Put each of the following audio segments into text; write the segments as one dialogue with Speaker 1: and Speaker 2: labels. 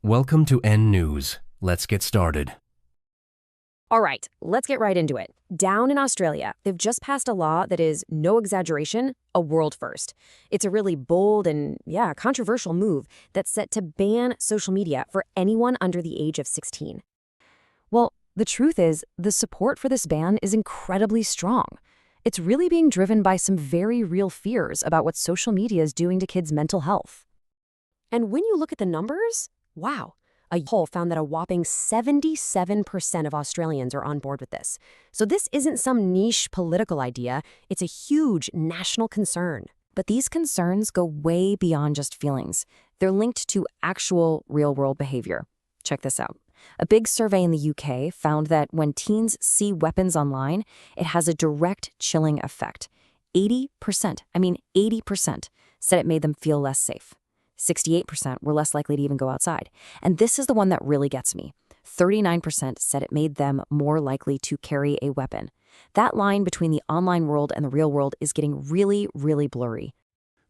Speaker 1: Welcome to N News. Let's get started.
Speaker 2: All right, let's get right into it. Down in Australia, they've just passed a law that is, no exaggeration, a world first. It's a really bold and, controversial move that's set to ban social media for anyone under the age of 16. Well, the truth is, the support for this ban is incredibly strong. It's really being driven by some very real fears about what social media is doing to kids' mental health. And when you look at the numbers, wow. A poll found that a whopping 77% of Australians are on board with this. So this isn't some niche political idea, it's a huge national concern. But these concerns go way beyond just feelings. They're linked to actual real-world behavior. Check this out. A big survey in the UK found that when teens see weapons online, it has a direct chilling effect. 80%, 80%, said it made them feel less safe. 68% were less likely to even go outside. And this is the one that really gets me. 39% said it made them more likely to carry a weapon. That line between the online world and the real world is getting really, really blurry.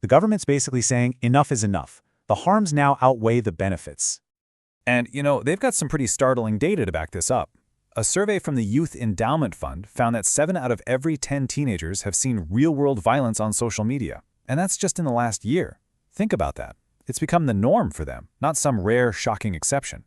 Speaker 3: The government's basically saying enough is enough. The harms now outweigh the benefits. And, they've got some pretty startling data to back this up. A survey from the Youth Endowment Fund found that 7 out of every 10 teenagers have seen real-world violence on social media. And that's just in the last year. Think about that. It's become the norm for them, not some rare, shocking exception.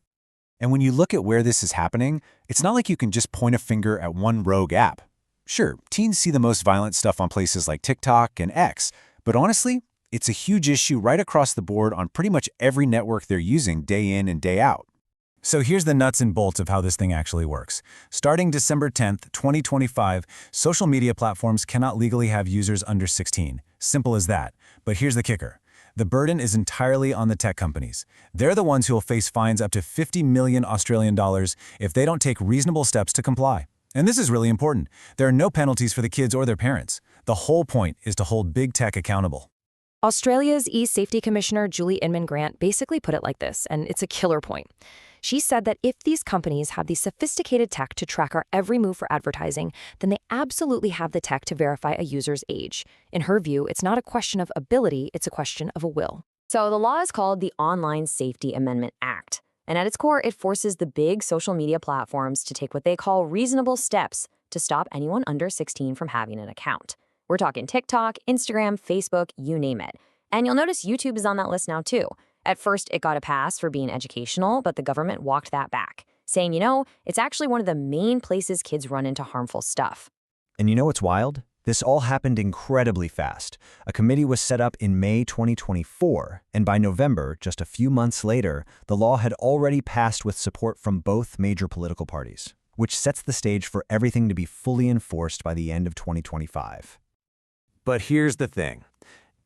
Speaker 4: And when you look at where this is happening, it's not like you can just point a finger at one rogue app. Sure, teens see the most violent stuff on places like TikTok and X, but honestly, it's a huge issue right across the board on pretty much every network they're using day in and day out.
Speaker 3: So here's the nuts and bolts of how this thing actually works. Starting December 10th, 2025, social media platforms cannot legally have users under 16. Simple as that. But here's the kicker. The burden is entirely on the tech companies. They're the ones who will face fines up to 50 million Australian dollars if they don't take reasonable steps to comply. And this is really important. There are no penalties for the kids or their parents. The whole point is to hold big tech accountable.
Speaker 2: Australia's e-safety commissioner, Julie Inman-Grant, basically put it like this, and it's a killer point. She said that if these companies have the sophisticated tech to track our every move for advertising, then they absolutely have the tech to verify a user's age. In her view, it's not a question of ability, it's a question of a will. So the law is called the Online Safety Amendment Act. And at its core, it forces the big social media platforms to take what they call reasonable steps to stop anyone under 16 from having an account. We're talking TikTok, Instagram, Facebook, you name it. And you'll notice YouTube is on that list now too. At first, it got a pass for being educational, but the government walked that back, saying, it's actually one of the main places kids run into harmful stuff.
Speaker 4: And you know what's wild? This all happened incredibly fast. A committee was set up in May 2024, and by November, just a few months later, the law had already passed with support from both major political parties, which sets the stage for everything to be fully enforced by the end of 2025.
Speaker 5: But here's the thing.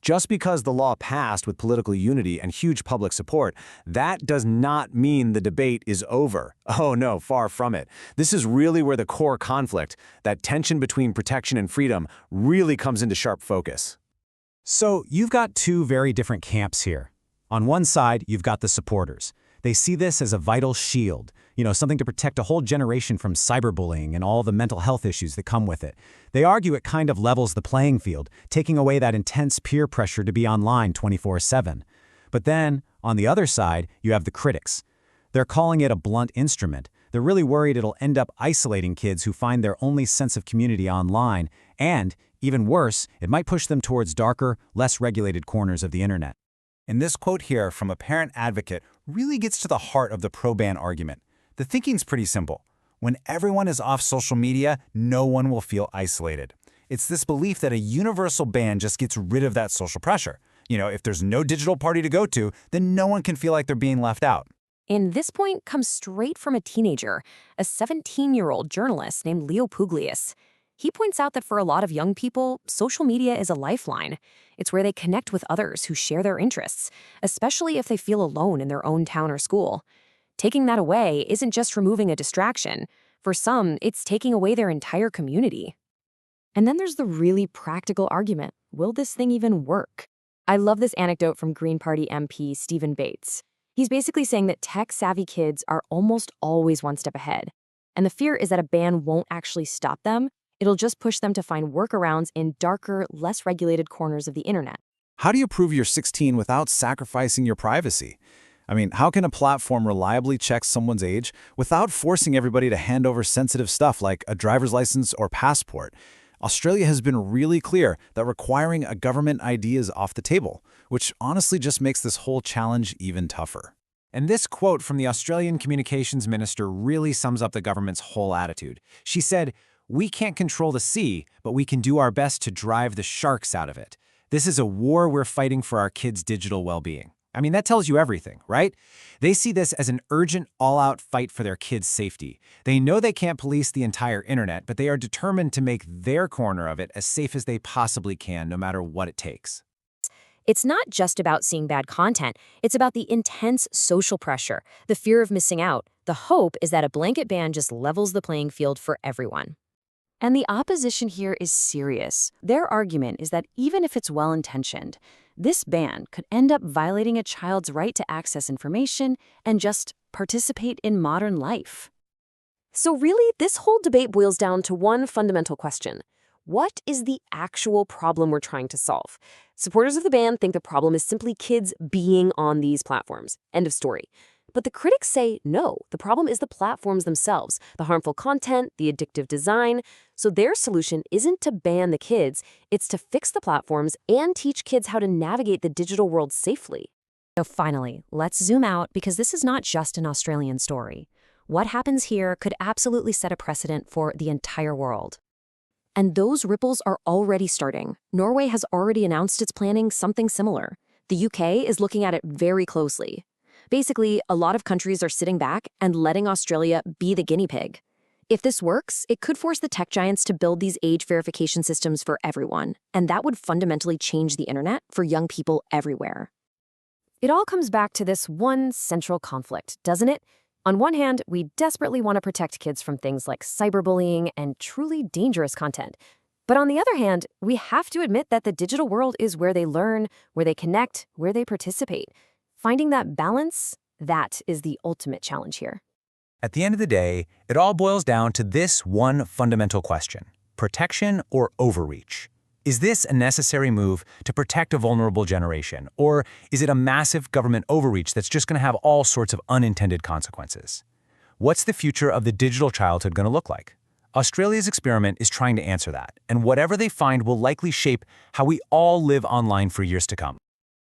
Speaker 5: Just because the law passed with political unity and huge public support, that does not mean the debate is over. Oh no, far from it. This is really where the core conflict, that tension between protection and freedom, really comes into sharp focus.
Speaker 3: So you've got two very different camps here. On one side, you've got the supporters. They see this as a vital shield, something to protect a whole generation from cyberbullying and all the mental health issues that come with it. They argue it kind of levels the playing field, taking away that intense peer pressure to be online 24/7. But then, on the other side, you have the critics. They're calling it a blunt instrument. They're really worried it'll end up isolating kids who find their only sense of community online, and, even worse, it might push them towards darker, less regulated corners of the internet.
Speaker 4: And this quote here from a parent advocate really gets to the heart of the pro-ban argument. The thinking's pretty simple. When everyone is off social media, no one will feel isolated. It's this belief that a universal ban just gets rid of that social pressure. If there's no digital party to go to, then no one can feel like they're being left out.
Speaker 2: And this point comes straight from a teenager, a 17-year-old journalist named Leo Pugliese. He points out that for a lot of young people, social media is a lifeline. It's where they connect with others who share their interests, especially if they feel alone in their own town or school. Taking that away isn't just removing a distraction. For some, it's taking away their entire community. And then there's the really practical argument. Will this thing even work? I love this anecdote from Green Party MP Stephen Bates. He's basically saying that tech-savvy kids are almost always one step ahead. And the fear is that a ban won't actually stop them. It'll just push them to find workarounds in darker, less regulated corners of the internet.
Speaker 4: How do you prove you're 16 without sacrificing your privacy? I mean, how can a platform reliably check someone's age without forcing everybody to hand over sensitive stuff like a driver's license or passport? Australia has been really clear that requiring a government ID is off the table, which honestly just makes this whole challenge even tougher.
Speaker 5: And this quote from the Australian communications minister really sums up the government's whole attitude. She said, "We can't control the sea, but we can do our best to drive the sharks out of it. This is a war we're fighting for our kids' digital well-being." I mean, that tells you everything, right? They see this as an urgent, all-out fight for their kids' safety. They know they can't police the entire internet, but they are determined to make their corner of it as safe as they possibly can, no matter what it takes.
Speaker 2: It's not just about seeing bad content. It's about the intense social pressure, the fear of missing out. The hope is that a blanket ban just levels the playing field for everyone. And the opposition here is serious. Their argument is that even if it's well-intentioned, this ban could end up violating a child's right to access information and just participate in modern life. So really, this whole debate boils down to one fundamental question. What is the actual problem we're trying to solve? Supporters of the ban think the problem is simply kids being on these platforms. End of story. But the critics say no, the problem is the platforms themselves, the harmful content, the addictive design. So their solution isn't to ban the kids, it's to fix the platforms and teach kids how to navigate the digital world safely. So finally, let's zoom out because this is not just an Australian story. What happens here could absolutely set a precedent for the entire world. And those ripples are already starting. Norway has already announced it's planning something similar. The UK is looking at it very closely. Basically, a lot of countries are sitting back and letting Australia be the guinea pig. If this works, it could force the tech giants to build these age verification systems for everyone, and that would fundamentally change the internet for young people everywhere. It all comes back to this one central conflict, doesn't it? On one hand, we desperately want to protect kids from things like cyberbullying and truly dangerous content. But on the other hand, we have to admit that the digital world is where they learn, where they connect, where they participate. Finding that balance, that is the ultimate challenge here.
Speaker 4: At the end of the day, it all boils down to this one fundamental question: protection or overreach? Is this a necessary move to protect a vulnerable generation, or is it a massive government overreach that's just going to have all sorts of unintended consequences? What's the future of the digital childhood going to look like? Australia's experiment is trying to answer that, and whatever they find will likely shape how we all live online for years to come.